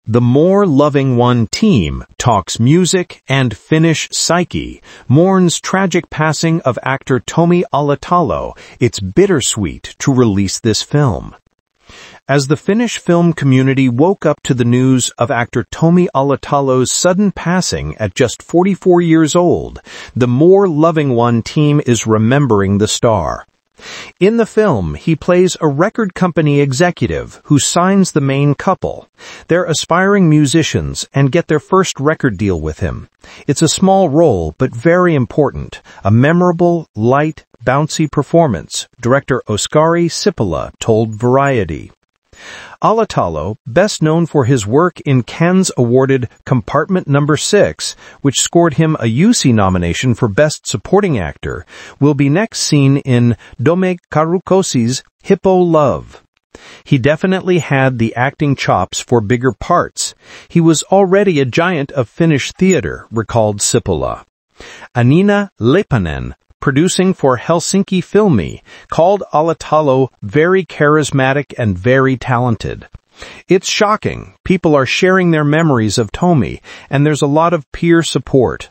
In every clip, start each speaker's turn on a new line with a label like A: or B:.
A: The More Loving One team talks music, and Finnish Psyche mourns tragic passing of actor Tomi Alatalo. It's bittersweet to release this film. As the Finnish film community woke up to the news of actor Tomi Alatalo's sudden passing at just 44 years old, the More Loving One team is remembering the star. In the film, he plays a record company executive who signs the main couple. They're aspiring musicians and get their first record deal with him. It's a small role, but very important. A memorable, light, bouncy performance, director Oskari Sipilä told Variety. Alatalo, best known for his work in Cannes-awarded Compartment No. 6, which scored him a UC nomination for Best Supporting Actor, will be next seen in Dome Karukosi's Hippo Love. He definitely had the acting chops for bigger parts. He was already a giant of Finnish theater, recalled Sipilä. Anina Lepanen, producing for Helsinki Filmi, called Alatalo very charismatic and very talented. It's shocking. People are sharing their memories of Tomi, and there's a lot of peer support.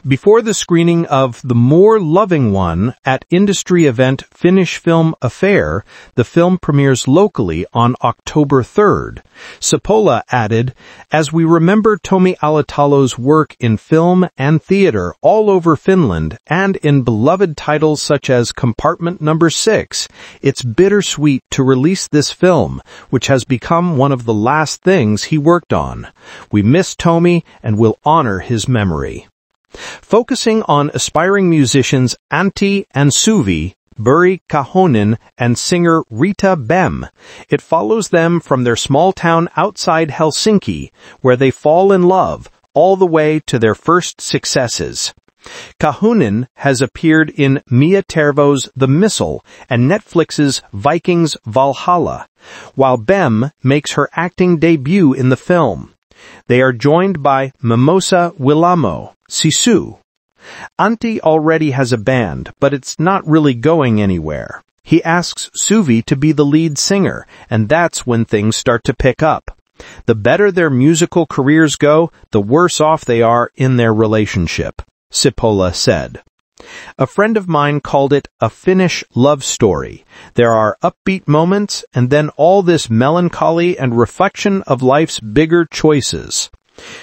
A: Before the screening of The More Loving One at industry event Finnish Film Affair, the film premieres locally on October 3rd. Sipilä added, "As we remember Tomi Alatalo's work in film and theater all over Finland and in beloved titles such as Compartment No. 6, it's bittersweet to release this film, which has become one of the last things he worked on. We miss Tomi and will honor his memory." Focusing on aspiring musicians Antti and Suvi, Buri Kahonen, and singer Rita Bem, it follows them from their small town outside Helsinki, where they fall in love, all the way to their first successes. Kahonen has appeared in Mia Tervo's The Missile and Netflix's Vikings Valhalla, while Bem makes her acting debut in the film. They are joined by Mimosa Willamo, Sisu. Antti already has a band, but it's not really going anywhere. He asks Suvi to be the lead singer, and that's when things start to pick up. The better their musical careers go, the worse off they are in their relationship, Sipilä said. A friend of mine called it a Finnish love story. There are upbeat moments and then all this melancholy and reflection of life's bigger choices.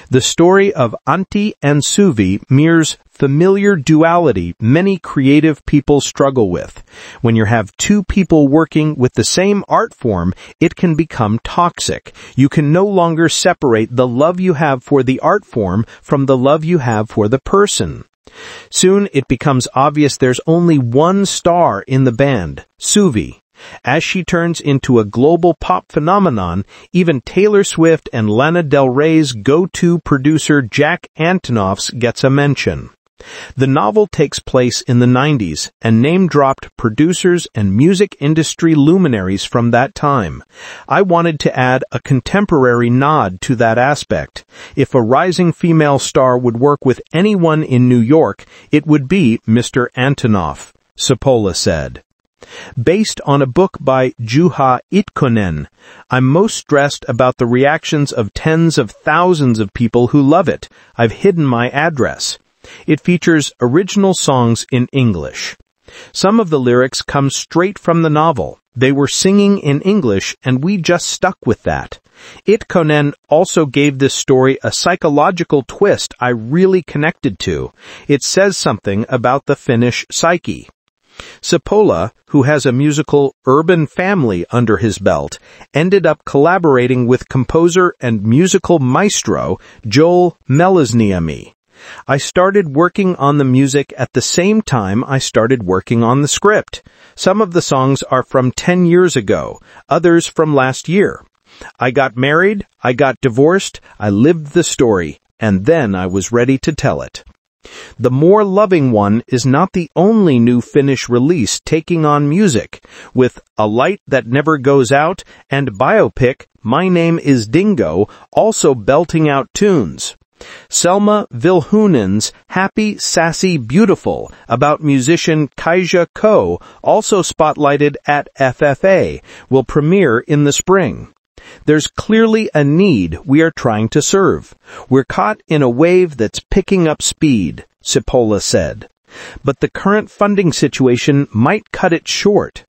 A: The story of Antti and Suvi mirrors familiar duality many creative people struggle with. When you have two people working with the same art form, it can become toxic. You can no longer separate the love you have for the art form from the love you have for the person. Soon it becomes obvious there's only one star in the band, Suvi. As she turns into a global pop phenomenon, even Taylor Swift and Lana Del Rey's go-to producer Jack Antonoff's gets a mention. The novel takes place in the 90s and name-dropped producers and music industry luminaries from that time. I wanted to add a contemporary nod to that aspect. If a rising female star would work with anyone in New York, it would be Mr. Antonoff, Sipilä said. Based on a book by Juha Itkonen, I'm most stressed about the reactions of tens of thousands of people who love it. I've hidden my address. It features original songs in English. Some of the lyrics come straight from the novel. They were singing in English, and we just stuck with that. Itkonen also gave this story a psychological twist I really connected to. It says something about the Finnish psyche. Sipilä, who has a musical Urban Family under his belt, ended up collaborating with composer and musical maestro Joel Melisniemi. I started working on the music at the same time I started working on the script. Some of the songs are from 10 years ago, others from last year. I got married, I got divorced, I lived the story, and then I was ready to tell it. The More Loving One is not the only new Finnish release taking on music, with A Light That Never Goes Out and biopic My Name is Dingo also belting out tunes. Selma Vilhunen's Happy, Sassy, Beautiful about musician Kaija Ko, also spotlighted at FFA, will premiere in the spring. There's clearly a need we are trying to serve. We're caught in a wave that's picking up speed, Cipolla said. But the current funding situation might cut it short.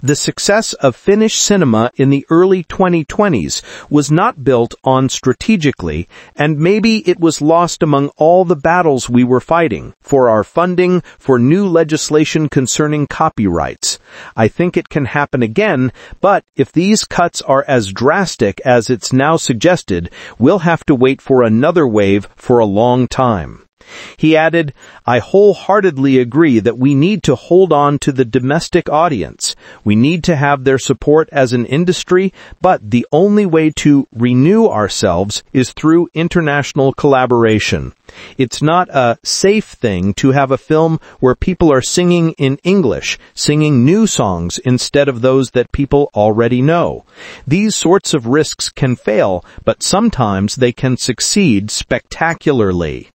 A: The success of Finnish cinema in the early 2020s was not built on strategically, and maybe it was lost among all the battles we were fighting for our funding, for new legislation concerning copyrights. I think it can happen again, but if these cuts are as drastic as it's now suggested, we'll have to wait for another wave for a long time. He added, I wholeheartedly agree that we need to hold on to the domestic audience. We need to have their support as an industry, but the only way to renew ourselves is through international collaboration. It's not a safe thing to have a film where people are singing in English, singing new songs instead of those that people already know. These sorts of risks can fail, but sometimes they can succeed spectacularly.